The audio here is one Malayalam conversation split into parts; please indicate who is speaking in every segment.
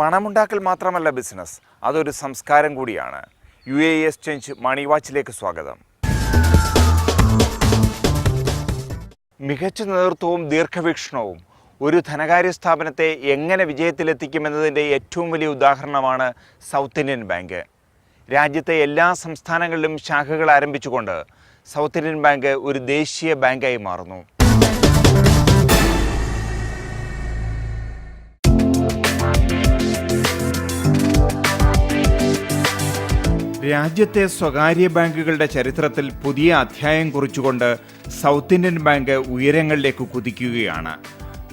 Speaker 1: പണമുണ്ടാക്കൽ മാത്രമല്ല ബിസിനസ്, അതൊരു സംസ്കാരം കൂടിയാണ്. UAE എക്സ്ചേഞ്ച് മണി വാച്ചിലേക്ക് സ്വാഗതം. മികച്ച നേതൃത്വവും ദീർഘവീക്ഷണവും ഒരു ധനകാര്യ സ്ഥാപനത്തെ എങ്ങനെ വിജയത്തിലെത്തിക്കുമെന്നതിൻ്റെ ഏറ്റവും വലിയ ഉദാഹരണമാണ് സൗത്ത് ഇന്ത്യൻ ബാങ്ക്. രാജ്യത്തെ എല്ലാ സംസ്ഥാനങ്ങളിലും ശാഖകൾ ആരംഭിച്ചുകൊണ്ട് സൗത്ത് ഇന്ത്യൻ ബാങ്ക് ഒരു ദേശീയ ബാങ്കായി മാറുന്നു. രാജ്യത്തെ സ്വകാര്യ ബാങ്കുകളുടെ ചരിത്രത്തിൽ പുതിയ അധ്യായം കുറിച്ചുകൊണ്ട് സൗത്ത് ഇന്ത്യൻ ബാങ്ക് ഉയരങ്ങളിലേക്ക് കുതിക്കുകയാണ്.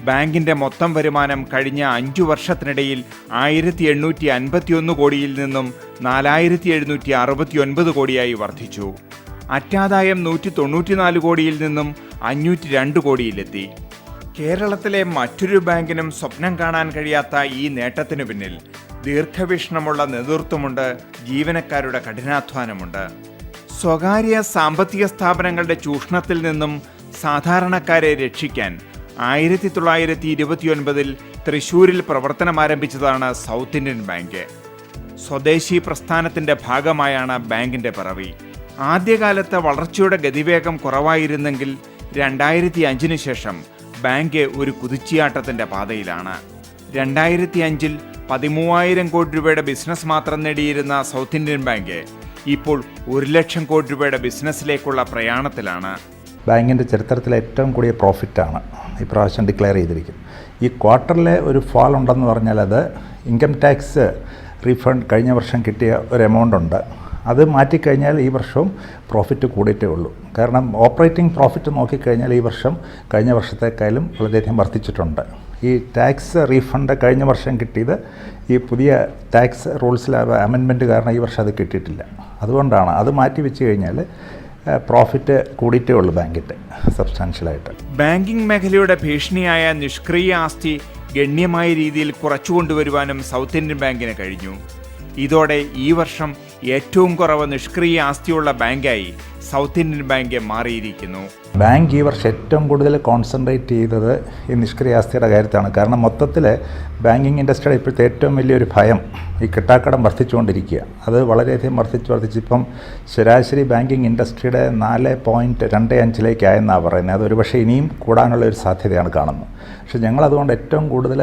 Speaker 1: ബാങ്കിൻ്റെ മൊത്തം വരുമാനം കഴിഞ്ഞ 5 വർഷത്തിനിടയിൽ 1851 കോടിയിൽ നിന്നും 4769 കോടിയായി വർദ്ധിച്ചു. അറ്റാദായം 194 കോടിയിൽ നിന്നും 502 കോടിയിലെത്തി. കേരളത്തിലെ മറ്റൊരു ബാങ്കിനും സ്വപ്നം കാണാൻ കഴിയാത്ത ഈ നേട്ടത്തിനു പിന്നിൽ ദീർഘവീക്ഷണമുള്ള നേതൃത്വമുണ്ട്, ജീവനക്കാരുടെ കഠിനാധ്വാനമുണ്ട്. സ്വകാര്യ സാമ്പത്തിക സ്ഥാപനങ്ങളുടെ ചൂഷണത്തിൽ നിന്നും സാധാരണക്കാരെ രക്ഷിക്കാൻ 1929 തൃശ്ശൂരിൽ പ്രവർത്തനം ആരംഭിച്ചതാണ് സൗത്ത് ഇന്ത്യൻ ബാങ്ക്. സ്വദേശി പ്രസ്ഥാനത്തിൻ്റെ ഭാഗമായാണ് ബാങ്കിൻ്റെ പിറവി. ആദ്യകാലത്ത് വളർച്ചയുടെ ഗതിവേഗം കുറവായിരുന്നെങ്കിൽ 2005 ശേഷം ബാങ്ക് ഒരു കുതിച്ചിയാട്ടത്തിൻ്റെ പാതയിലാണ്. 2005 13,000 കോടി രൂപയുടെ ബിസിനസ് മാത്രം നേടിയിരുന്ന സൗത്ത് ഇന്ത്യൻ ബാങ്ക് ഇപ്പോൾ 1 ലക്ഷം കോടി രൂപയുടെ ബിസിനസ്സിലേക്കുള്ള പ്രയാണത്തിലാണ്.
Speaker 2: ബാങ്കിൻ്റെ ചരിത്രത്തിലെ ഏറ്റവും കൂടിയ പ്രോഫിറ്റാണ് ഇപ്രാവശ്യം ഡിക്ലെയർ ചെയ്തിരിക്കുന്നത്. ഈ ക്വാർട്ടറിലെ ഒരു ഫാൾ ഉണ്ടെന്ന് പറഞ്ഞാൽ അത് ഇൻകം ടാക്സ് റീഫണ്ട് കഴിഞ്ഞ വർഷം കിട്ടിയ ഒരു എമൗണ്ട് ഉണ്ട്. അത് മാറ്റിക്കഴിഞ്ഞാൽ ഈ വർഷവും പ്രോഫിറ്റ് കൂടിയിട്ടേ ഉള്ളൂ. കാരണം ഓപ്പറേറ്റിംഗ് പ്രോഫിറ്റ് നോക്കിക്കഴിഞ്ഞാൽ ഈ വർഷം കഴിഞ്ഞ വർഷത്തേക്കാളും വളരെയധികം വർദ്ധിച്ചിട്ടുണ്ട്. ഈ ടാക്സ് റീഫണ്ട് കഴിഞ്ഞ വർഷം കിട്ടിയത് ഈ പുതിയ ടാക്സ് റൂൾസിലെ അമെൻമെൻറ്റ് കാരണം ഈ വർഷം അത് കിട്ടിയിട്ടില്ല. അതുകൊണ്ടാണ് അത് മാറ്റി വെച്ച് കഴിഞ്ഞാൽ പ്രോഫിറ്റ് കൂടിയിട്ടേ ഉള്ളൂ ബാങ്കിൻ്റെ സബ്സ്റ്റാൻഷ്യലായിട്ട്.
Speaker 1: ബാങ്കിംഗ് മേഖലയുടെ ഭീഷണിയായ നിഷ്ക്രിയ ആസ്തി ഗണ്യമായ രീതിയിൽ കുറച്ചുകൊണ്ടുവരുവാനും സൗത്ത് ഇന്ത്യൻ ബാങ്കിന് കഴിഞ്ഞു. ഇതോടെ ഈ വർഷം ഏറ്റവും കുറവ് നിഷ്ക്രിയ ആസ്തിയുള്ള ബാങ്കായി സൗത്ത് ഇന്ത്യൻ ബാങ്ക് മാറിയിരിക്കുന്നു.
Speaker 2: ബാങ്ക് ഈ വർഷം ഏറ്റവും കൂടുതൽ കോൺസെൻട്രേറ്റ് ചെയ്തത് ഈ നിഷ്ക്രിയ ആസ്തിയുടെ കാര്യത്തിലാണ്. കാരണം മൊത്തത്തിൽ ബാങ്കിങ് ഇൻഡസ്ട്രിയുടെ ഇപ്പോഴത്തെ ഏറ്റവും വലിയൊരു ഭയം ഈ കിട്ടാക്കടം വർദ്ധിച്ചുകൊണ്ടിരിക്കുക. അത് വളരെയധികം വർദ്ധിച്ചിപ്പം ശരാശരി ബാങ്കിങ് ഇൻഡസ്ട്രിയുടെ 4.25 ആയെന്നാണ് പറയുന്നത്. അതൊരു പക്ഷേ ഇനിയും കൂടാനുള്ള ഒരു സാധ്യതയാണ് കാണുന്നത്. പക്ഷേ ഞങ്ങളതുകൊണ്ട് ഏറ്റവും കൂടുതൽ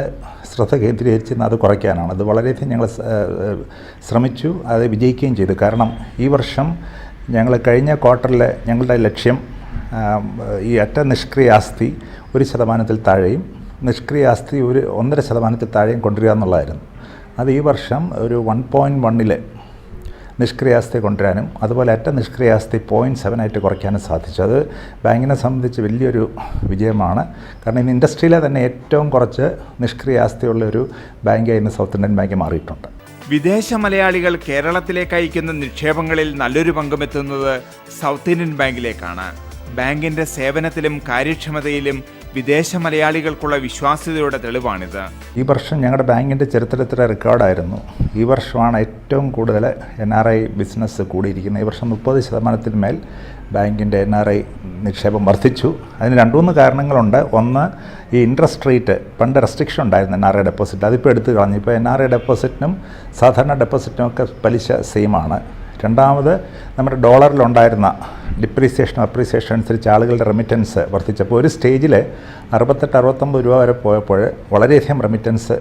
Speaker 2: ശ്രദ്ധ കേന്ദ്രീകരിച്ചിരുന്നത് അത് കുറയ്ക്കാനാണ്. അത് വളരെയധികം ഞങ്ങൾ ശ്രമിച്ചു, അത് വിജയിക്കുകയും ചെയ്തു. കാരണം ഈ വർഷം ഞങ്ങൾ കഴിഞ്ഞ ക്വാർട്ടറിൽ ഞങ്ങളുടെ ലക്ഷ്യം ഈ നിഷ്ക്രിയ ആസ്തി 1% താഴെയും നിഷ്ക്രിയ ആസ്തി 1.5% താഴെയും കൊണ്ടുവരിക എന്നുള്ളതായിരുന്നു. അത് ഈ വർഷം ഒരു 1.1 നിഷ്ക്രിയാസ്തി കൊണ്ടുവരാനും അതുപോലെ നിഷ്ക്രിയാസ്തി 0.7 കുറയ്ക്കാനും സാധിച്ചു. അത് ബാങ്കിനെ സംബന്ധിച്ച് വലിയൊരു വിജയമാണ്. കാരണം ഇന്ന് ഇൻഡസ്ട്രിയിലെ തന്നെ ഏറ്റവും കുറച്ച് നിഷ്ക്രിയാസ്തിയുള്ളൊരു ബാങ്കായി ഇന്ന് സൗത്ത് ഇന്ത്യൻ ബാങ്ക് മാറിയിട്ടുണ്ട്.
Speaker 1: വിദേശ മലയാളികൾ കേരളത്തിലേക്ക് അയക്കുന്ന നിക്ഷേപങ്ങളിൽ നല്ലൊരു പങ്കുമെത്തുന്നത് സൗത്ത് ഇന്ത്യൻ ബാങ്കിലേക്കാണ്. ബാങ്കിൻ്റെ സേവനത്തിലും കാര്യക്ഷമതയിലും വിദേശ മലയാളികൾക്കുള്ള വിശ്വാസ്യതയുടെ തെളിവാണിത്.
Speaker 2: ഈ വർഷം ഞങ്ങളുടെ ബാങ്കിൻ്റെ ചരിത്രത്തിലെ റെക്കോർഡായിരുന്നു. ഈ വർഷമാണ് ഏറ്റവും കൂടുതൽ NRI ബിസിനസ് കൂടിയിരിക്കുന്നത്. ഈ വർഷം 30% മേൽ ബാങ്കിൻ്റെ NRI നിക്ഷേപം വർദ്ധിച്ചു. അതിന് 2-3 കാരണങ്ങളുണ്ട്. ഒന്ന്, ഈ ഇൻട്രസ്റ്റ് റേറ്റ് പണ്ട് റെസ്ട്രിക്ഷൻ ഉണ്ടായിരുന്നു NRI ഡെപ്പോസിറ്റ്, അതിപ്പോൾ എടുത്തു കളഞ്ഞു. ഇപ്പോൾ NRI ഡെപ്പോസിറ്റിനും സാധാരണ ഡെപ്പോസിറ്റിനും ഒക്കെ പലിശ സെയിമാണ്. രണ്ടാമത്, നമ്മുടെ ഡോളറിലുണ്ടായിരുന്ന ഡിപ്രീസിയേഷൻ അപ്രീസിയേഷൻ അനുസരിച്ച് ആളുകളുടെ റെമിറ്റൻസ് വർദ്ധിച്ചപ്പോൾ ഒരു സ്റ്റേജിൽ 68-69 രൂപ വരെ പോയപ്പോൾ വളരെയധികം റെമിറ്റൻസ്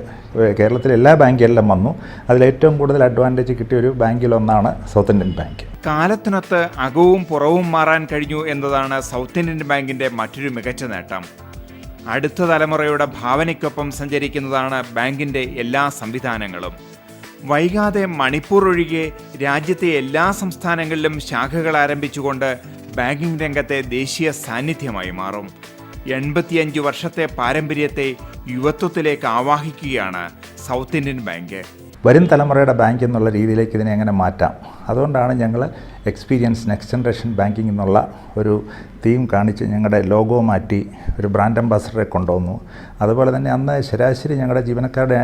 Speaker 2: കേരളത്തിലെ എല്ലാ ബാങ്കുകളിലും വന്നു. അതിലേറ്റവും കൂടുതൽ അഡ്വാൻറ്റേജ് കിട്ടിയ ഒരു ബാങ്കിലൊന്നാണ് സൗത്ത് ഇന്ത്യൻ ബാങ്ക്.
Speaker 1: കാലത്തിനൊത്ത് അകവും പുറവും മാറാൻ കഴിഞ്ഞു എന്നതാണ് സൗത്ത് ഇന്ത്യൻ ബാങ്കിൻ്റെ മറ്റൊരു മികച്ച നേട്ടം. അടുത്ത തലമുറയുടെ ഭാവനയ്ക്കൊപ്പം സഞ്ചരിക്കുന്നതാണ് ബാങ്കിൻ്റെ എല്ലാ സംവിധാനങ്ങളും. വൈകാതെ മണിപ്പൂർ ഒഴികെ രാജ്യത്തെ എല്ലാ സംസ്ഥാനങ്ങളിലും ശാഖകൾ ആരംഭിച്ചുകൊണ്ട് ബാങ്കിംഗ് രംഗത്തെ ദേശീയ സാന്നിധ്യമായി മാറും. 85 വർഷത്തെ പാരമ്പര്യത്തെ യുവത്വത്തിലേക്ക് ആവാഹിക്കുകയാണ് സൗത്ത് ഇന്ത്യൻ ബാങ്ക്.
Speaker 2: വരും തലമുറയുടെ ബാങ്ക് എന്നുള്ള രീതിയിലേക്ക് ഇതിനെ എങ്ങനെ മാറ്റാം, അതുകൊണ്ടാണ് ഞങ്ങൾ എക്സ്പീരിയൻസ് നെക്സ്റ്റ് ജനറേഷൻ ബാങ്കിങ് എന്നുള്ള ഒരു തീം കാണിച്ച് ഞങ്ങളുടെ ലോഗോ മാറ്റി ഒരു ബ്രാൻഡ് അംബാസഡറെ കൊണ്ടുവന്നു. അതുപോലെ തന്നെ അന്ന് ശരാശരി ഞങ്ങളുടെ ജീവനക്കാരുടെ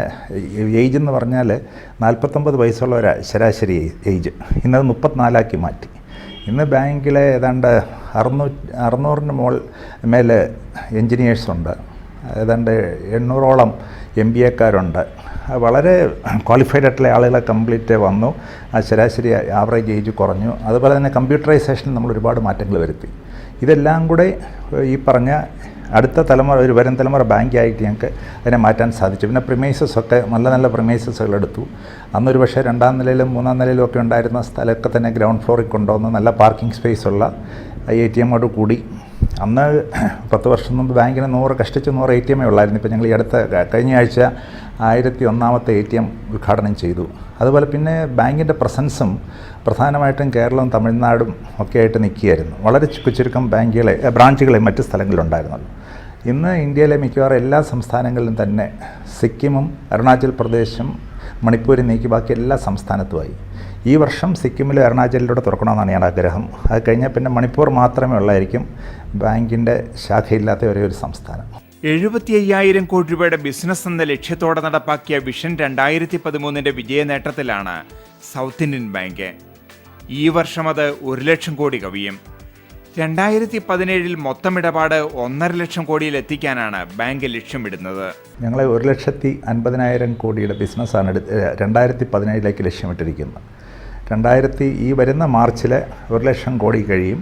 Speaker 2: ഏജ് എന്ന് പറഞ്ഞാൽ 49 വയസ്സുള്ള ശരാശരി ഏജ്, ഇന്നത് 34 മാറ്റി. ഇന്ന് ബാങ്കിലെ ഏതാണ്ട് 600 മേലെ എൻജിനീയേഴ്സുണ്ട്, ഏതാണ്ട് 800ഓളം MBAക്കാരുണ്ട്. വളരെ ക്വാളിഫൈഡ് ആയിട്ടുള്ള ആളുകളെ കംപ്ലീറ്റ് വന്നു. ശരാശരി ആവറേജ് ഏജ് കുറഞ്ഞു. അതുപോലെ തന്നെ കമ്പ്യൂട്ടറൈസേഷനിൽ നമ്മൾ ഒരുപാട് മാറ്റങ്ങൾ വരുത്തി. ഇതെല്ലാം കൂടെ ഈ പറഞ്ഞ അടുത്ത തലമുറ, ഒരു വരും തലമുറ ബാങ്കായിട്ട് ഞങ്ങൾക്ക് അതിനെ മാറ്റാൻ സാധിച്ചു. പിന്നെ പ്രിമൈസസൊക്കെ നല്ല നല്ല പ്രിമൈസസുകൾ എടുത്തു. അന്നൊരു പക്ഷേ 2ാം നിലയിലും 3ാം നിലയിലും ഒക്കെ ഉണ്ടായിരുന്ന സ്ഥലമൊക്കെ തന്നെ ഗ്രൗണ്ട് ഫ്ലോറിൽ കൊണ്ടുവന്ന് നല്ല പാർക്കിംഗ് സ്പേസ് ഉള്ള ATM കൂടി. അന്ന് 10 വർഷം മുമ്പ് ബാങ്കിന് 100 ATM ഉള്ളായിരുന്നു. ഇപ്പോൾ ഞങ്ങൾ ഈ കഴിഞ്ഞ ആഴ്ച 1001ാമത്തെ ATM ഉദ്ഘാടനം ചെയ്തു. അതുപോലെ പിന്നെ ബാങ്കിൻ്റെ പ്രസൻസും പ്രധാനമായിട്ടും കേരളവും തമിഴ്നാടും ഒക്കെ ആയിട്ട് നിൽക്കുകയായിരുന്നു. വളരെ ചുരുക്കം ബ്രാഞ്ചുകളെ മറ്റ് സ്ഥലങ്ങളിലുണ്ടായിരുന്നുള്ളൂ. ഇന്ന് ഇന്ത്യയിലെ മിക്കവാറും എല്ലാ സംസ്ഥാനങ്ങളിലും തന്നെ സിക്കിമും അരുണാചൽ പ്രദേശും മണിപ്പൂരും നീക്കി ബാക്കി എല്ലാ സംസ്ഥാനത്തുമായി. ഈ വർഷം സിക്കിമിലും അരുണാചലിലൂടെ തുറക്കണമെന്നാണ് ഞാൻ ആഗ്രഹം. അത് കഴിഞ്ഞാൽ പിന്നെ മണിപ്പൂർ മാത്രമേ ഉള്ളായിരിക്കും ബാങ്കിൻ്റെ ശാഖയില്ലാത്ത ഒരേ ഒരു സംസ്ഥാനം.
Speaker 1: 75,000 കോടി രൂപയുടെ ബിസിനസ് എന്ന ലക്ഷ്യത്തോടെ നടപ്പാക്കിയ വിഷൻ 2013 വിജയ നേട്ടത്തിലാണ് സൗത്ത് ഇന്ത്യൻ ബാങ്ക്. ഈ വർഷം അത് 1 ലക്ഷം കോടി കവിയും. 2017 മൊത്തം ഇടപാട് 1.5 ലക്ഷം കോടിയിൽ എത്തിക്കാനാണ് ബാങ്ക് ലക്ഷ്യമിടുന്നത്.
Speaker 2: ഞങ്ങൾ 1,50,000 കോടിയുടെ ബിസിനസ്സാണ് 2017 ലക്ഷ്യമിട്ടിരിക്കുന്നത്. ഈ വരുന്ന മാർച്ചിൽ 1 ലക്ഷം കോടി കഴിയും.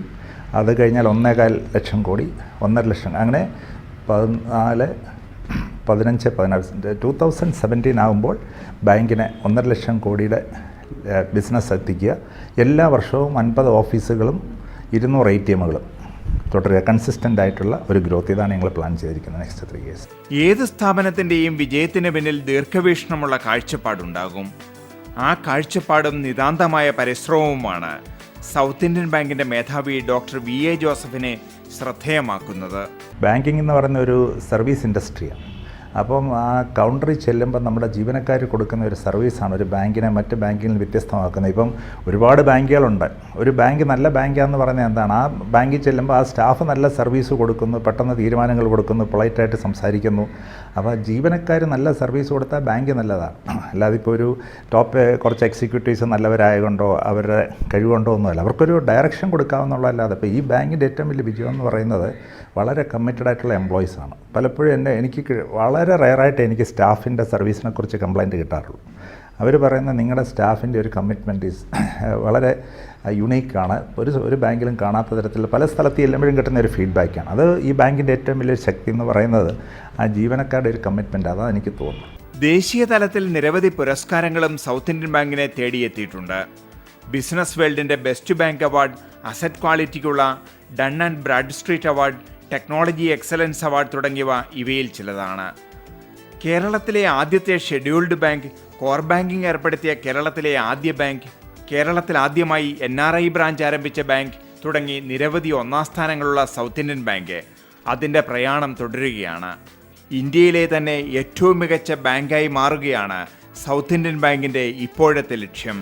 Speaker 2: അത് കഴിഞ്ഞാൽ 1.25 ലക്ഷം കോടി, 1.5 ലക്ഷം, അങ്ങനെ 14, 15, 16 2017 ആകുമ്പോൾ ബാങ്കിന് 1.5 ലക്ഷം കോടിയുടെ ബിസിനസ് എത്തിക്കുക. എല്ലാ വർഷവും 50 ഓഫീസുകളും 200 ATMകളും തുടരുക. കൺസിസ്റ്റൻ്റ് ആയിട്ടുള്ള ഒരു ഗ്രോത്ത്. ഇതാണ് ഞങ്ങൾ പ്ലാൻ ചെയ്തിരിക്കുന്നത് നെക്സ്റ്റ് 3 years.
Speaker 1: ഏത് സ്ഥാപനത്തിൻ്റെയും വിജയത്തിന് പിന്നിൽ ദീർഘവീക്ഷണമുള്ള കാഴ്ചപ്പാടുണ്ടാകും. ആ കാഴ്ചപ്പാടും നിതാന്തമായ പരിശ്രമവുമാണ് സൗത്ത് ഇന്ത്യൻ ബാങ്കിൻ്റെ മേധാവി ഡോക്ടർ VA ജോസഫിനെ ശ്രദ്ധേയമാക്കുന്നത്.
Speaker 2: ബാങ്കിങ് എന്ന് പറയുന്ന ഒരു സർവീസ് ഇൻഡസ്ട്രിയാണ്. അപ്പം ആ കൗണ്ടറിൽ ചെല്ലുമ്പോൾ നമ്മുടെ ജീവനക്കാർ കൊടുക്കുന്ന ഒരു സർവീസാണ് ഒരു ബാങ്കിനെ മറ്റ് ബാങ്കിൽ നിന്ന് വ്യത്യസ്തമാക്കുന്നത്. ഇപ്പം ഒരുപാട് ബാങ്കുകളുണ്ട്. ഒരു ബാങ്ക് നല്ല ബാങ്കാന്ന് പറയുന്നത് എന്താണ്? ആ ബാങ്കിൽ ചെല്ലുമ്പോൾ ആ സ്റ്റാഫ് നല്ല സർവീസ് കൊടുക്കുന്നു, പെട്ടെന്ന് തീരുമാനങ്ങൾ കൊടുക്കുന്നു, പൊളൈറ്റായിട്ട് സംസാരിക്കുന്നു. അപ്പോൾ ജീവനക്കാർ നല്ല സർവീസ് കൊടുത്താൽ ബാങ്ക് നല്ലതാണ്. അല്ലാതെ ഇപ്പോൾ ഒരു കുറച്ച് എക്സിക്യൂട്ടീവ്സ് നല്ലവരായതുകൊണ്ടോ അവരുടെ കഴിവുകൊണ്ടോ ഒന്നുമല്ല. അവർക്കൊരു ഡയറക്ഷൻ കൊടുക്കാമെന്നുള്ളതല്ലാതെ ഇപ്പോൾ ഈ ബാങ്കിൻ്റെ ഏറ്റവും വലിയ വിജയം എന്ന് പറയുന്നത് വളരെ കമ്മിറ്റഡ് ആയിട്ടുള്ള എംപ്ലോയീസാണ്. പലപ്പോഴും എനിക്ക് വളരെ റെയറായിട്ട് എനിക്ക് സ്റ്റാഫിൻ്റെ സർവീസിനെ കുറിച്ച് കംപ്ലയിൻറ്റ് കിട്ടാറുള്ളൂ. അവർ പറയുന്നത് നിങ്ങളുടെ സ്റ്റാഫിൻ്റെ ഒരു കമ്മിറ്റ്മെൻറ്റ് വളരെ യുണീക്കാണ്. ഒരു ബാങ്കിലും കാണാത്ത തരത്തിൽ പല സ്ഥലത്ത് ചെല്ലുമ്പോഴും കിട്ടുന്ന ഒരു ഫീഡ്ബാക്കാണ്. അത് ഈ ബാങ്കിൻ്റെ ഏറ്റവും വലിയൊരു ശക്തി എന്ന് പറയുന്നത് ആ ജീവനക്കാരുടെ ഒരു കമ്മിറ്റ്മെൻറ്റ്. അതാണ് എനിക്ക് തോന്നുന്നത്.
Speaker 1: ദേശീയ തലത്തിൽ നിരവധി പുരസ്കാരങ്ങളും സൗത്ത് ഇന്ത്യൻ ബാങ്കിനെ തേടിയെത്തിയിട്ടുണ്ട്. ബിസിനസ് വേൾഡിൻ്റെ ബെസ്റ്റ് ബാങ്ക് അവാർഡ്, അസറ്റ് ക്വാളിറ്റിക്കുള്ള Dun and Bradstreet award, technology excellence award തുടങ്ങിയവ ഇവയിൽ ചിലതാണ്. കേരളത്തിലെ ആദ്യത്തെ ഷെഡ്യൂൾഡ് ബാങ്ക്, കോർ ബാങ്കിംഗ് ഏർപ്പെടുത്തിയ കേരളത്തിലെ ആദ്യ ബാങ്ക്, കേരളത്തിൽ ആദ്യമായി NRI ബ്രാഞ്ച് ആരംഭിച്ച ബാങ്ക് തുടങ്ങി നിരവധി 1ാം സ്ഥാനങ്ങളുള്ള സൗത്ത് ഇന്ത്യൻ ബാങ്ക് അതിൻ്റെ പ്രയാണം തുടരുകയാണ്. ഇന്ത്യയിലെ തന്നെ ഏറ്റവും മികച്ച ബാങ്കായി മാറുകയാണ് സൗത്ത് ഇന്ത്യൻ ബാങ്കിൻ്റെ ഇപ്പോഴത്തെ ലക്ഷ്യം.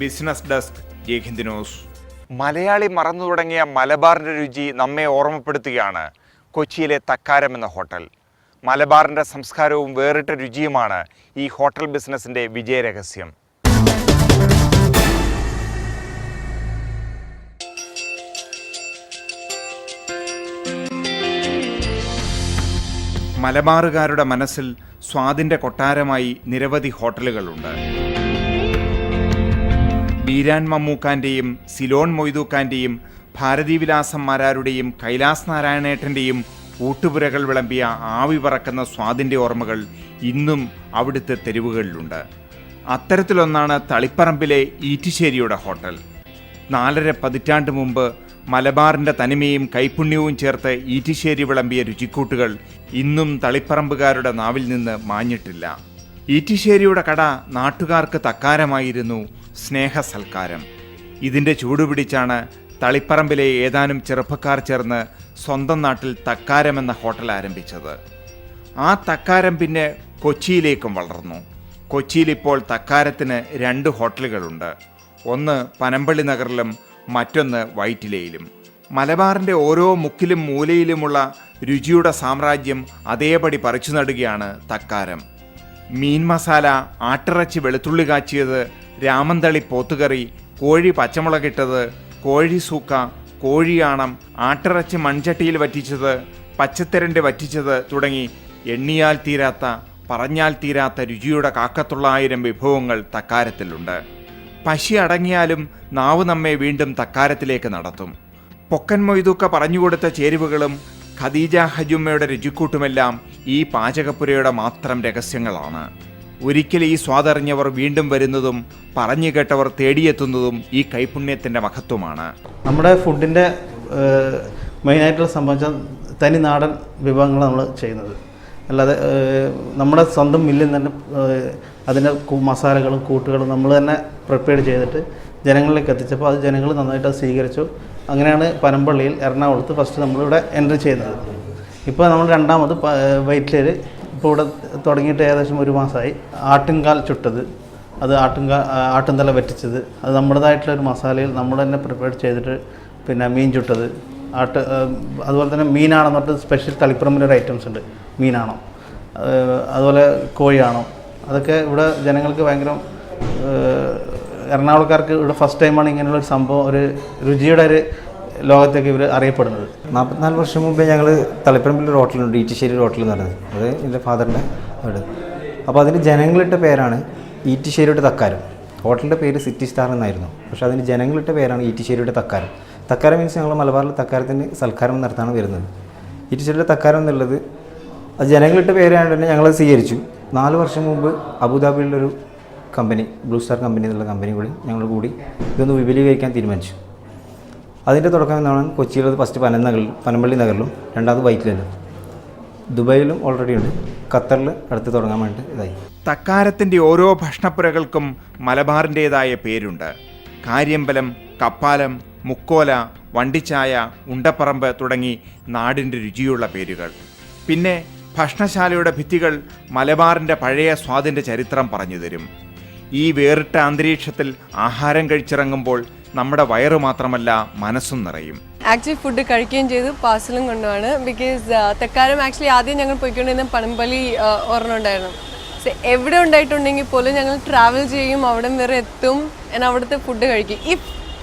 Speaker 1: Business desk, Jai Hind news. Malayali മറന്നു തുടങ്ങിയ മലബാറിൻ്റെ രുചി നമ്മെ ഓർമ്മപ്പെടുത്തുകയാണ് കൊച്ചിയിലെ തക്കാരം എന്ന ഹോട്ടൽ. മലബാറിൻ്റെ സംസ്കാരവും വേറിട്ട രുചിയുമാണ് ഈ ഹോട്ടൽ ബിസിനസ്സിൻ്റെ വിജയരഹസ്യം. മലബാറുകാരുടെ മനസ്സിൽ സ്വാദിൻ്റെ കൊട്ടാരമായി നിരവധി ഹോട്ടലുകളുണ്ട്. ബീരാൻ മമ്മൂക്കാൻ്റെയും സിലോൺ മൊയ്തൂക്കാൻ്റെയും ഭാരതി വിലാസം മാരാരുടെയും കൈലാസ് നാരായണേട്ടൻ്റെയും ഊട്ടുപുരകൾ വിളമ്പിയ ആവി പറക്കുന്ന സ്വാദിൻ്റെ ഓർമ്മകൾ ഇന്നും അവിടുത്തെ തെരുവുകളിലുണ്ട്. അത്തരത്തിലൊന്നാണ് തളിപ്പറമ്പിലെ ഈറ്റിശ്ശേരിയുടെ ഹോട്ടൽ. 4.5 പതിറ്റാണ്ട് മുമ്പ് മലബാറിൻ്റെ തനിമയും കൈപുണ്യവും ചേർത്ത് ഈറ്റിശ്ശേരി വിളമ്പിയ രുചിക്കൂട്ടുകൾ ഇന്നും തളിപ്പറമ്പുകാരുടെ നാവിൽ നിന്ന് മാഞ്ഞിട്ടില്ല. ഈറ്റിശ്ശേരിയുടെ കട നാട്ടുകാർക്ക് തക്കാരമായിരുന്നു, സ്നേഹസൽക്കാരം. ഇതിൻ്റെ ചൂടുപിടിച്ചാണ് തളിപ്പറമ്പിലെ ഏതാനും ചെറുപ്പക്കാർ ചേർന്ന് സ്വന്തം നാട്ടിൽ തക്കാരം എന്ന ഹോട്ടൽ ആരംഭിച്ചത്. ആ തക്കാരം പിന്നെ കൊച്ചിയിലേക്കും വളർന്നു. കൊച്ചിയിലിപ്പോൾ തക്കാരത്തിന് 2 ഹോട്ടലുകളുണ്ട്. ഒന്ന് പനമ്പള്ളി നഗറിലും മറ്റൊന്ന് വൈറ്റിലയിലും. മലബാറിൻ്റെ ഓരോ മുക്കിലും മൂലയിലുമുള്ള രുചിയുടെ സാമ്രാജ്യം അതേപടി പറിച്ചു നടുകയാണ് തക്കാരം. മീൻ മസാല, ആട്ടിറച്ചി വെളുത്തുള്ളി കാച്ചിയത്, രാമന്തളി പോത്തുകറി, കോഴി പച്ചമുളകിട്ടത്, കോഴി സൂക്ക, കോഴിയാണം, ആട്ടിറച്ചി മൺചട്ടിയിൽ വറ്റിച്ചത്, പച്ചത്തിരണ്ട് വറ്റിച്ചത് തുടങ്ങി എണ്ണിയാൽ തീരാത്ത പറഞ്ഞാൽ തീരാത്ത രുചിയുടെ കാക്കത്തുള്ളായിരം വിഭവങ്ങൾ തക്കാരത്തിലുണ്ട്. പശി അടങ്ങിയാലും നാവ് നമ്മെ വീണ്ടും തക്കാരത്തിലേക്ക് നടത്തും. പൊക്കൻ മൊയ്തൂക്ക പറഞ്ഞുകൊടുത്ത ചേരുവകളും ഖദീജ ഹജുമ്മയുടെ രുചിക്കൂട്ടുമെല്ലാം ഈ പാചകപ്പുരയുടെ മാത്രം രഹസ്യങ്ങളാണ്. ഒരിക്കൽ ഈ സ്വാദറിഞ്ഞവർ വീണ്ടും വരുന്നതും പറഞ്ഞു കേട്ടവർ തേടിയെത്തുന്നതും ഈ കൈപുണ്യത്തിൻ്റെ മഹത്വമാണ്.
Speaker 3: നമ്മുടെ ഫുഡിൻ്റെ മെയിനായിട്ടുള്ള സംഭവം തനി നാടൻ വിഭവങ്ങളാണ് നമ്മൾ ചെയ്യുന്നത്. അല്ലാതെ നമ്മുടെ സ്വന്തം മില്ലിൽ തന്നെ അതിൻ്റെ മസാലകളും കൂട്ടുകളും നമ്മൾ തന്നെ പ്രിപ്പയർ ചെയ്തിട്ട് ജനങ്ങളിലേക്ക് എത്തിച്ചപ്പോൾ അത് ജനങ്ങൾ നന്നായിട്ട് അത് സ്വീകരിച്ചു. അങ്ങനെയാണ് പനമ്പള്ളിയിൽ എറണാകുളത്ത് ഫസ്റ്റ് നമ്മളിവിടെ എൻട്രി ചെയ്യുന്നത്. ഇപ്പോൾ നമ്മൾ രണ്ടാമത് വൈറ്റിലേൽ ഇപ്പോൾ ഇവിടെ തുടങ്ങിയിട്ട് ഏകദേശം 1 മാസമായി. ആട്ടിൻകാൽ ചുട്ടത്, അത് ആട്ടിൻതല വറ്റിച്ചത്, അത് നമ്മുടേതായിട്ടുള്ളൊരു മസാലയിൽ നമ്മൾ തന്നെ പ്രിപ്പയർ ചെയ്തിട്ട്, പിന്നെ മീൻ ചുട്ടത്, അതുപോലെ തന്നെ മീനാണെന്ന് പറഞ്ഞിട്ട് സ്പെഷ്യൽ തളിപ്പറമ്പിലൊരു ഐറ്റംസ് ഉണ്ട്, മീനാണോ, അതുപോലെ കോഴിയാണോ, അതൊക്കെ ഇവിടെ ജനങ്ങൾക്ക് ഭയങ്കര എറണാകുളക്കാർക്ക് ഇവിടെ ഫസ്റ്റ് ടൈമാണ് ഇങ്ങനെയുള്ളൊരു സംഭവം, ഒരു രുചിയുടെ ഒരു ലോകത്തേക്ക് ഇവർ അറിയപ്പെടുന്നത്.
Speaker 4: 44 വർഷം മുമ്പേ ഞങ്ങൾ തളിപ്പറമ്പിലൊരു ഹോട്ടലുണ്ട്, ഈറ്റിശ്ശേരി ഹോട്ടൽ എന്ന് പറയുന്നത്. അത് എൻ്റെ ഫാദറിൻ്റെ വീട്. അപ്പോൾ അതിന് ജനങ്ങളിട്ട പേരാണ് ഈറ്റിശ്ശേരിയുടെ തക്കാരം. ഹോട്ടലിൻ്റെ പേര് സിറ്റി സ്റ്റാർ എന്നായിരുന്നു, പക്ഷേ അതിന് ജനങ്ങളിട്ട പേരാണ് ഈറ്റിശ്ശേരിയുടെ തക്കാരം. തക്കാരം മീൻസ് ഞങ്ങൾ മലബാറിൽ തക്കാരത്തിന് സൽക്കാരം നടത്താണ് വരുന്നത്. ഈറ്റിശ്ശേരിയുടെ തക്കാരം എന്നുള്ളത് അത് ജനങ്ങളിട്ട പേരായതുകൊണ്ട് തന്നെ ഞങ്ങളത് സ്വീകരിച്ചു. 4 വർഷം മുമ്പ് അബുദാബിയിലൊരു കമ്പനി, ബ്ലൂ സ്റ്റാർ കമ്പനി എന്നുള്ള കമ്പനി കൂടി ഞങ്ങൾ കൂടി ഇതൊന്ന് വിപുലീകരിക്കാൻ തീരുമാനിച്ചു. അതിൻ്റെ തുടക്കം എന്നാണ് കൊച്ചിയിലത് ഫസ്റ്റ് പനമ്പള്ളി നഗറിലും, രണ്ടാമത് വൈറ്റിലും, ദുബായിലും ഓൾറെഡി ഉണ്ട്, ഖത്തറിൽ അടുത്ത് തുടങ്ങാൻ വേണ്ടി ഇതായി.
Speaker 1: തക്കാരത്തിൻ്റെ ഓരോ ഭക്ഷണപ്പുരകൾക്കും മലബാറിൻ്റേതായ പേരുണ്ട്. കാര്യമ്പലം, കപ്പാലം, മുക്കോല, വണ്ടിച്ചായ, ഉണ്ടപ്പറമ്പ് തുടങ്ങി നാടിൻ്റെ രുചിയുള്ള പേരുകൾ. പിന്നെ ഭക്ഷണശാലയുടെ ഭിത്തികൾ മലബാറിൻ്റെ പഴയ സ്വാദിൻ്റെ ചരിത്രം പറഞ്ഞു തരും. ഈ വേറിട്ട അന്തരീക്ഷത്തിൽ ആഹാരം കഴിച്ചിറങ്ങുമ്പോൾ നമ്മുടെ വയറ് മാത്രമല്ല മനസ്സും നിറയും.
Speaker 5: ആക്ച്വലി ഫുഡ് കഴിക്കുകയും ചെയ്തു, പാഴ്സലും കൊണ്ടുപോവാണ്. ബിക്കോസ് തക്കാരം ആക്ച്വലി ആദ്യം ഞങ്ങൾ പോയിക്കൊണ്ടിരുന്ന പനമ്പള്ളി ഒരെണ്ണം ഉണ്ടായിരുന്നു. സോ എവിടെ ഉണ്ടായിട്ടുണ്ടെങ്കിൽ പോലും ഞങ്ങൾ ട്രാവൽ ചെയ്യും, അവിടെ വരെ എത്തും, ഞാൻ അവിടുത്തെ ഫുഡ് കഴിക്കും. ഈ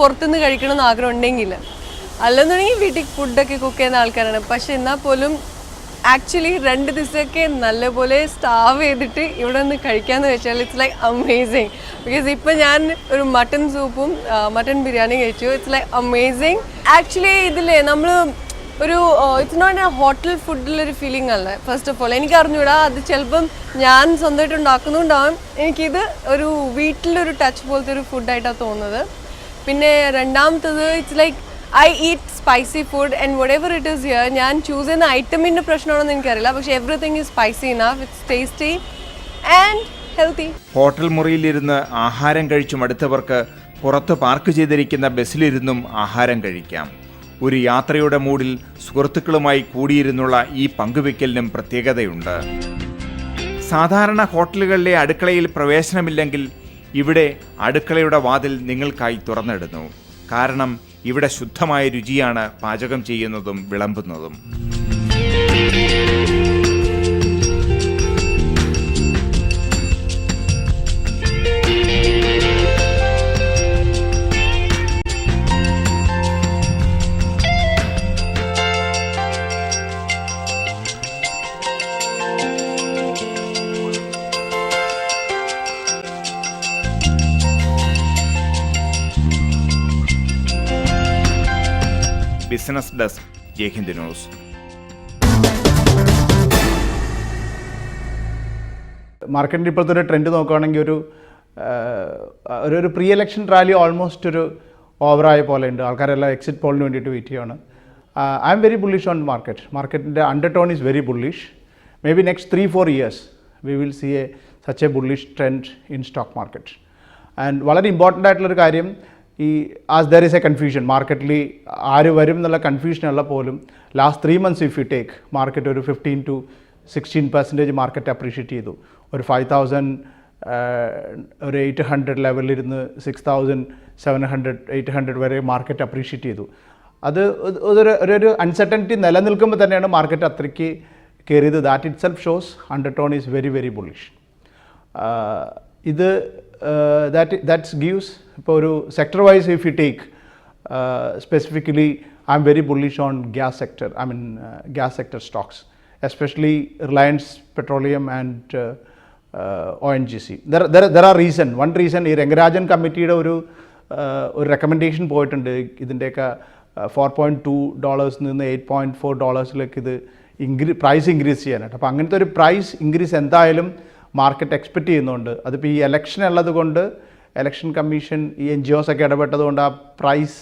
Speaker 5: പുറത്തുനിന്ന് കഴിക്കണമെന്ന് ആഗ്രഹം ഉണ്ടെങ്കിൽ, അല്ലെന്നുണ്ടെങ്കിൽ വീട്ടിൽ ഫുഡൊക്കെ കുക്ക് ചെയ്യുന്ന ആൾക്കാരാണ്. പക്ഷെ എന്നാൽ പോലും ആക്ച്വലി 2 ദിവസമൊക്കെ നല്ലപോലെ സ്റ്റാവ് ചെയ്തിട്ട് ഇവിടെ നിന്ന് കഴിക്കാമെന്ന് വെച്ചാൽ ഇറ്റ്സ് ലൈക്ക് അമേസിങ്. ബിക്കോസ് ഇപ്പം ഞാൻ ഒരു മട്ടൺ സൂപ്പും മട്ടൺ ബിരിയാണി കഴിച്ചു. It's like amazing. ആക്ച്വലി ഇതില്ലേ നമ്മൾ ഒരു ഇറ്റ്സ് നോട്ട് എ ഹോട്ടൽ ഫുഡിലൊരു ഫീലിംഗ് അല്ല. ഫസ്റ്റ് ഓഫ് ഓൾ എനിക്ക് അറിഞ്ഞൂടാ, അത് ചിലപ്പം ഞാൻ സ്വന്തമായിട്ട് ഉണ്ടാക്കുന്നുണ്ടാവും, എനിക്കിത് ഒരു വീട്ടിലൊരു ടച്ച് പോലത്തെ ഒരു ഫുഡായിട്ടാണ് തോന്നുന്നത്. പിന്നെ രണ്ടാമത്തത് it's like I eat spicy food and whatever it is here, ഞാൻ ചൂസ് ചെയ്യുന്ന ഐറ്റമിൻ്റെ പ്രശ്നമാണെന്ന് എനിക്കറിയില്ല, പക്ഷേ everything is spicy enough, it's tasty and healthy.
Speaker 1: Hotel മുറിയിലിരുന്ന് ആഹാരം കഴിച്ചു മടുത്തവർക്ക് പുറത്ത് പാർക്ക് ചെയ്തിരിക്കുന്ന ബസ്സിലിരുന്നും ആഹാരം കഴിക്കാം. ഒരു യാത്രയുടെ മൂഡിൽ സുഹൃത്തുക്കളുമായി കൂടിയിരുന്നുള്ള ഈ പങ്കുവെക്കലിനും പ്രത്യേകതയുണ്ട്. സാധാരണ ഹോട്ടലുകളിലെ അടുക്കളയിൽ പ്രവേശനമില്ലെങ്കിൽ ഇവിടെ അടുക്കളയുടെ വാതിൽ നിങ്ങൾക്കായി തുറന്നിടുന്നു. കാരണം ഇവിടെ ശുദ്ധമായ രുചിയാണ് പാചകം ചെയ്യുന്നതും വിളമ്പുന്നതും. Business desk, Jai Hind news.
Speaker 3: മാർക്കറ്റിൻ്റെ ഇപ്പോഴത്തെ ഒരു ട്രെൻഡ് നോക്കുകയാണെങ്കിൽ ഒരു പ്രീ ഇലക്ഷൻ റാലി ഓൾമോസ്റ്റ് ഒരു ഓവറായ പോലെ ഉണ്ട്. ആൾക്കാരെല്ലാം എക്സിറ്റ് പോളിന് വേണ്ടിയിട്ട് വെയിറ്റ് ചെയ്യുകയാണ്. I'm very bullish on മാർക്കറ്റിൻ്റെ undertone is very bullish. Maybe next 3-4 years we will see such a bullish trend in stock market. And വളരെ ഇമ്പോർട്ടൻ്റ് ആയിട്ടുള്ളൊരു കാര്യം, as there is a confusion മാർക്കറ്റിൽ ആര് വരും എന്നുള്ള കൺഫ്യൂഷനുള്ള പോലും last 3 months if you take market ഒരു 15-16% മാർക്കറ്റ് അപ്രീഷിയേറ്റ് ചെയ്തു. ഒരു 5,000 ഒരു 800 ലെവലിരുന്ന് 6,700-800 വരെ മാർക്കറ്റ് അപ്രീഷിയേറ്റ് ചെയ്തു. അത് ഒരു അൺസർട്ടനിറ്റി നിലനിൽക്കുമ്പോൾ തന്നെയാണ് മാർക്കറ്റ് അത്രയ്ക്ക് കയറിയത്. That it self shows undertone is very very bullish. ഇത് that gives ഇപ്പോൾ ഒരു sector vice if you take
Speaker 6: specifically, I'm very bullish on gas sector. Gas sector stocks, especially Reliance Petroleum and ONGC. There are reason. One reason ഈ രംഗരാജൻ കമ്മിറ്റിയുടെ ഒരു റെക്കമെൻഡേഷൻ പോയിട്ടുണ്ട് ഇതിൻ്റെയൊക്കെ $4.2 നിന്ന് $8.4 ഇത് പ്രൈസ് ഇൻക്രീസ് ചെയ്യാനായിട്ട്. അപ്പോൾ അങ്ങനത്തെ ഒരു പ്രൈസ് ഇൻക്രീസ് എന്തായാലും മാർക്കറ്റ് എക്സ്പെക്റ്റ് ചെയ്യുന്നുണ്ട്. അതിപ്പോൾ ഈ ഇലക്ഷൻ ഉള്ളത് കൊണ്ട് ഇലക്ഷൻ കമ്മീഷൻ ഈ NGOs ഒക്കെ ഇടപെട്ടത് കൊണ്ട് ആ പ്രൈസ്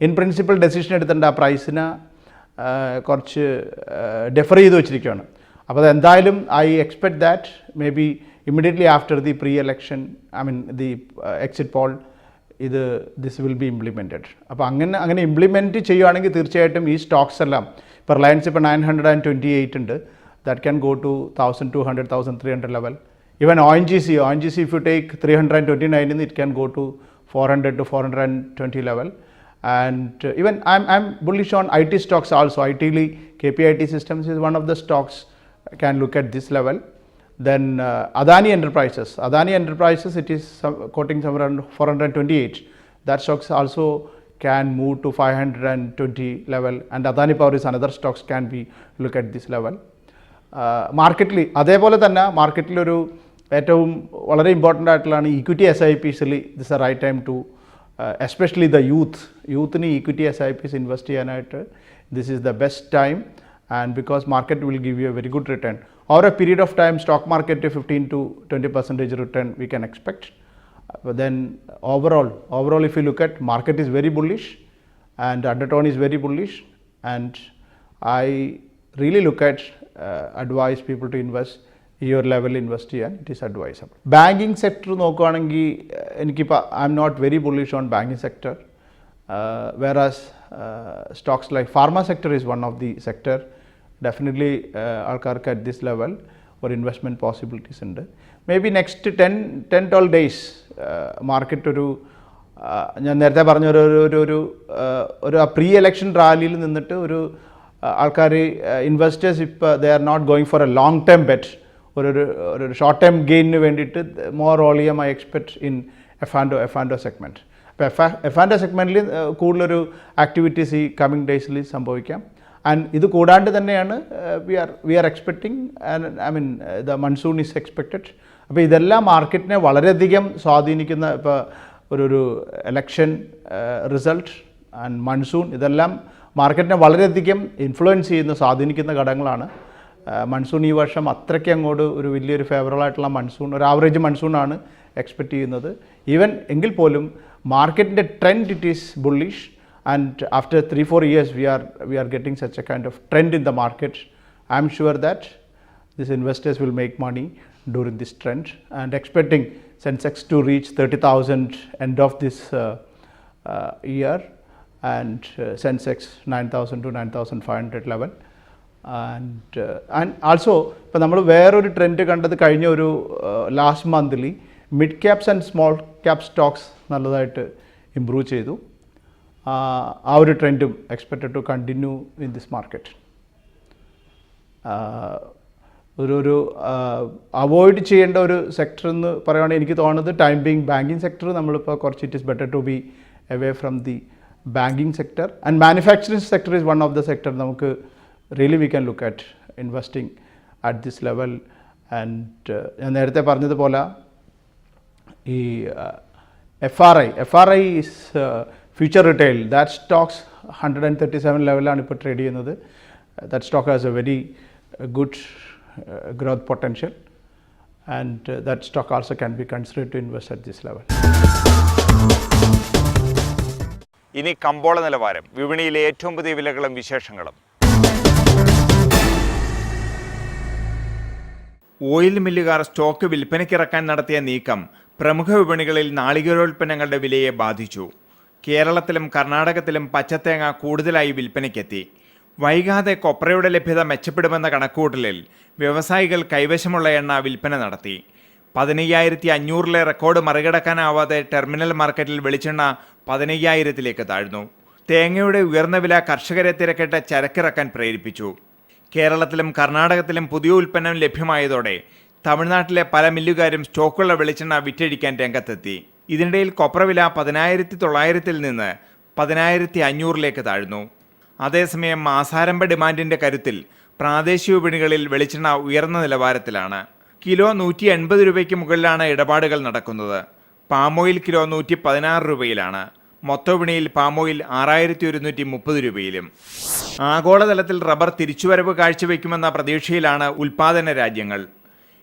Speaker 6: ഇൻ പ്രിൻസിപ്പൽ ഡെസിഷൻ എടുത്തിട്ടുണ്ട്, ആ പ്രൈസിനെ കുറച്ച് ഡെഫർ ചെയ്ത് വെച്ചിരിക്കുകയാണ്. അപ്പോൾ അത് എന്തായാലും I expect that may be immediately after the pre election the exit poll this will be implemented. അപ്പോൾ അങ്ങനെ ഇംപ്ലിമെൻറ്റ് ചെയ്യുകയാണെങ്കിൽ തീർച്ചയായിട്ടും ഈ സ്റ്റോക്സ് എല്ലാം ഇപ്പോൾ റിലയൻസ് ഇപ്പോൾ 928 ഉണ്ട്, that can go to 1200, 1300 level. Even ONGC, if you take 329, it can go to 400 to 420 level. And even I'm bullish on IT stocks also. KPIT Systems is one of the stocks can look at this level. Then Adani Enterprises, it is quoting somewhere around 428. That stocks also can move to 520 level, and Adani Power is another stocks can be look at this level. മാർക്കറ്റിൽ അതേപോലെ തന്നെ മാർക്കറ്റിലൊരു ഏറ്റവും വളരെ ഇമ്പോർട്ടൻ്റ് ആയിട്ടുള്ളതാണ് ഇക്വിറ്റി SIPസിൽ this a right time to especially the യൂത്തിന് ഇക്വിറ്റി SIPs ഇൻവെസ്റ്റ് ചെയ്യാനായിട്ട് this is the best time, and because market will give you a very good return over a period of time. Stock market 15 to 20% return we can expect. Then overall if you look at market is very bullish and undertone is very bullish, and I really look at advise people to invest your level invest ചെയ്യാൻ it is advisable. Banking sector നോക്കുകയാണെങ്കിൽ എനിക്കിപ്പോൾ I am not very bullish on banking sector, whereas stocks like pharma sector is one of the sector definitely ആൾക്കാർക്ക് at this level ഒരു ഇൻവെസ്റ്റ്മെൻറ്റ് പോസിബിലിറ്റീസ് ഉണ്ട്. May be next 10-12 days market ഞാൻ നേരത്തെ പറഞ്ഞ ഒരു പ്രീ ഇലക്ഷൻ റാലിയിൽ നിന്നിട്ട് ആൾക്കാർ ഇൻവെസ്റ്റേഴ്സ് ഇപ്പോൾ they are not going for a long term bet, ഒരു ഷോർട്ട് ടേം ഗെയിനിന് വേണ്ടിയിട്ട് more volume I expect in F segment. അപ്പോൾ എഫ് സെഗ്മെൻറ്റിൽ കൂടുതലൊരു ആക്ടിവിറ്റീസ് ഈ കമ്മിങ് ഡേയ്സിൽ സംഭവിക്കാം. ആൻഡ് ഇത് കൂടാണ്ട് തന്നെയാണ് we are expecting the monsoon is expected. അപ്പോൾ ഇതെല്ലാം മാർക്കറ്റിനെ വളരെയധികം സ്വാധീനിക്കുന്ന, ഇപ്പോൾ ഒരു ഇലക്ഷൻ റിസൾട്ട് ആൻഡ് മൺസൂൺ ഇതെല്ലാം മാർക്കറ്റിനെ വളരെയധികം ഇൻഫ്ലുവൻസ് ചെയ്യുന്ന സ്വാധീനിക്കുന്ന ഘടകങ്ങളാണ്. മൺസൂൺ ഈ വർഷം അത്രയ്ക്ക് അങ്ങോട്ട് ഒരു വലിയൊരു ഫേവറബിൾ ആയിട്ടുള്ള മൺസൂൺ, ഒരു ആവറേജ് മൺസൂണാണ് എക്സ്പെക്റ്റ് ചെയ്യുന്നത്. ഈവൻ എങ്കിൽ പോലും മാർക്കറ്റിൻ്റെ trend it is bullish, and after 3-4 years we are getting such a kind of trend in the market. I am sure that these investors will make money during this trend, and expecting Sensex to reach 30,000 end of this year, and Sensex 9,000 to 9,500 level. And also ഇപ്പോൾ നമ്മൾ വേറൊരു ട്രെൻഡ് കണ്ടത് കഴിഞ്ഞ ഒരു last monthly mid caps and small cap stocks നല്ലതായിട്ട് ഇമ്പ്രൂവ് ചെയ്തു. ആ ഒരു ട്രെൻഡും expected to continue in this market. ഒരു അവോയ്ഡ് ചെയ്യേണ്ട ഒരു സെക്ടർ എന്ന് പറയുകയാണെങ്കിൽ എനിക്ക് തോന്നുന്നത് ടൈം ബീങ് ബാങ്കിങ് സെക്ടർ. നമ്മളിപ്പോൾ കുറച്ച് it is better to be away from the banking sector, and manufacturing sector is one of the sector നമുക്ക് really we can look at investing at this level. And ഞാൻ നേരത്തെ പറഞ്ഞതുപോലെ ഈ FRI is future retail, that stocks 137 ലെവലാണ് ഇപ്പോൾ ട്രേഡ് ചെയ്യുന്നത്. That stock has a very good growth potential, and that stock also can be considered to invest at this level.
Speaker 1: ഇനി കമ്പോള നിലവാരം, വിപണിയിലെ ഏറ്റവും പുതിയ വിലകളും വിശേഷങ്ങളും. ഓയിൽ മില്ലുകാർ സ്റ്റോക്ക് വിൽപ്പനയ്ക്കിറക്കാൻ നടത്തിയ നീക്കം പ്രമുഖ വിപണികളിൽ നാളികേരോൽപ്പന്നങ്ങളുടെ വിലയെ ബാധിച്ചു. കേരളത്തിലും കർണാടകത്തിലും പച്ചത്തേങ്ങ കൂടുതലായി വിൽപ്പനയ്ക്കെത്തി. വൈകാതെ കൊപ്രയുടെ ലഭ്യത മെച്ചപ്പെടുമെന്ന കണക്കുകൂട്ടലിൽ വ്യവസായികൾ കൈവശമുള്ള എണ്ണ വിൽപ്പന നടത്തി. 15,500 റെക്കോർഡ് മറികടക്കാനാവാതെ ടെർമിനൽ മാർക്കറ്റിൽ വെളിച്ചെണ്ണ 15,000 താഴ്ന്നു. തേങ്ങയുടെ ഉയർന്ന വില കർഷകരെ തിരക്കിട്ട് ചരക്കിറക്കാൻ പ്രേരിപ്പിച്ചു. കേരളത്തിലും കർണാടകത്തിലും പുതിയ ഉൽപ്പന്നം ലഭ്യമായതോടെ തമിഴ്നാട്ടിലെ പല മില്ലുകാരും സ്റ്റോക്കുള്ള വെളിച്ചെണ്ണ വിറ്റഴിക്കാൻ രംഗത്തെത്തി. ഇതിനിടയിൽ കൊപ്രവില 10,900 നിന്ന് 10,500 താഴ്ന്നു. അതേസമയം മാസാരംഭ ഡിമാൻഡിൻ്റെ കരുത്തിൽ പ്രാദേശിക വിപണികളിൽ വെളിച്ചെണ്ണ ഉയർന്ന നിലവാരത്തിലാണ്. കിലോ 180 രൂപയ്ക്ക് മുകളിലാണ് ഇടപാടുകൾ നടക്കുന്നത്. Palm oil kilo 116 രൂപയിലാണ്. മൊത്ത വിപണിയിൽ പാമോയിൽ 6,130 രൂപയിലും. ആഗോളതലത്തിൽ റബ്ബർ തിരിച്ചുവരവ് കാഴ്ചവെക്കുമെന്ന പ്രതീക്ഷയിലാണ് ഉൽപ്പാദന രാജ്യങ്ങൾ.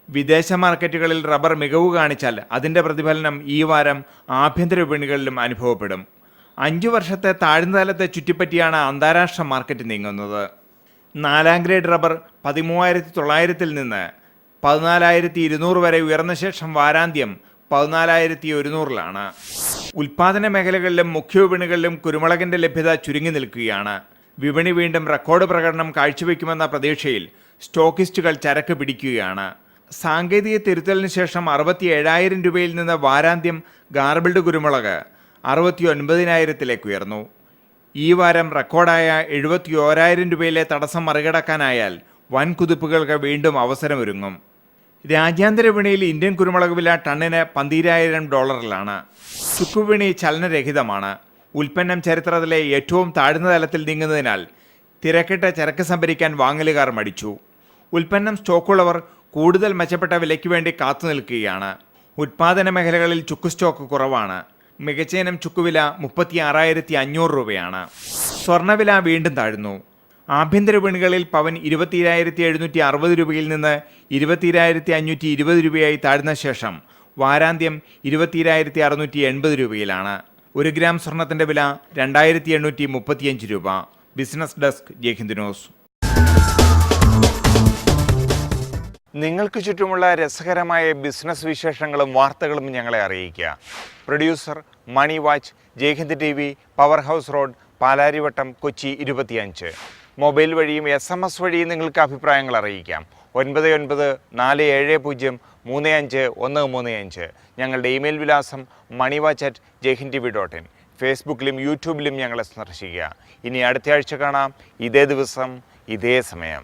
Speaker 1: വിദേശ മാർക്കറ്റുകളിൽ റബ്ബർ മികവ് കാണിച്ചാൽ അതിൻ്റെ പ്രതിഫലനം ഈ വാരം ആഭ്യന്തര വിപണികളിലും അനുഭവപ്പെടും. 5 വർഷത്തെ താഴ്ന്ന തലത്തെ ചുറ്റിപ്പറ്റിയാണ് അന്താരാഷ്ട്ര മാർക്കറ്റ് നീങ്ങുന്നത്. 4ാം ഗ്രേഡ് റബ്ബർ 13,900 നിന്ന് 14,200 വരെ ഉയർന്ന ശേഷം വാരാന്ത്യം 14,100 ഉൽപ്പാദന മേഖലകളിലും മുഖ്യ വിപണികളിലും കുരുമുളകിൻ്റെ ലഭ്യത ചുരുങ്ങി നിൽക്കുകയാണ്. വിപണി വീണ്ടും റെക്കോർഡ് പ്രകടനം കാഴ്ചവെക്കുമെന്ന പ്രതീക്ഷയിൽ സ്റ്റോക്കിസ്റ്റുകൾ ചരക്ക് പിടിക്കുകയാണ്. സാങ്കേതിക തിരുത്തലിന് ശേഷം 67,000 രൂപയിൽ നിന്ന് വാരാന്ത്യം ഗാർബിൾഡ് കുരുമുളക് 69,000 ഉയർന്നു. ഈ വാരം റെക്കോർഡായ 71,000 രൂപയിലെ തടസ്സം മറികടക്കാനായാൽ വൻ കുതിപ്പുകൾക്ക് വീണ്ടും അവസരമൊരുങ്ങും. രാജ്യാന്തര വിപണിയിൽ ഇന്ത്യൻ കുരുമുളക് വില ടണ്ണിന് $12,000. ചുക്കുവിപണി ചലനരഹിതമാണ്. ഉൽപ്പന്നം ചരിത്രത്തിലെ ഏറ്റവും താഴ്ന്ന തലത്തിൽ നീങ്ങുന്നതിനാൽ തിരക്കിട്ട ചരക്ക് സംഭരിക്കാൻ വാങ്ങലുകാർ മടിച്ചു. ഉൽപ്പന്നം സ്റ്റോക്കുള്ളവർ കൂടുതൽ മെച്ചപ്പെട്ട വിലയ്ക്ക് വേണ്ടി കാത്തു നിൽക്കുകയാണ്. ഉൽപ്പാദന മേഖലകളിൽ ചുക്ക് സ്റ്റോക്ക് കുറവാണ്. മികച്ച ഇനം ചുക്കുവില 36,500 രൂപയാണ്. സ്വർണ്ണവില വീണ്ടും താഴ്ന്നു. ആഭ്യന്തര വിപണികളിൽ പവൻ 22,760 രൂപയിൽ നിന്ന് 22,520 രൂപയായി താഴ്ന്ന ശേഷം വാരാന്ത്യം 22,680 രൂപയിലാണ്. 1 ഗ്രാം സ്വർണത്തിൻ്റെ വില 2,835 രൂപ. Business desk Jai Hind news. നിങ്ങൾക്ക് ചുറ്റുമുള്ള രസകരമായ ബിസിനസ് വിശേഷങ്ങളും വാർത്തകളും ഞങ്ങളെ അറിയിക്കുക. Producer Money Watch, Jai Hind TV, Power House Road, Palarivattom, Kochi 25. Mobile വഴിയും SMS വഴിയും നിങ്ങൾക്ക് അഭിപ്രായങ്ങൾ അറിയിക്കാം. 99403535. ഞങ്ങളുടെ ഇമെയിൽ വിലാസം moneyWatch@jayhindtv.in. ഫേസ്ബുക്കിലും യൂട്യൂബിലും ഞങ്ങളെ സന്ദർശിക്കുക. ഇനി അടുത്ത ആഴ്ച കാണാം. ഇതേ ദിവസം ഇതേ സമയം.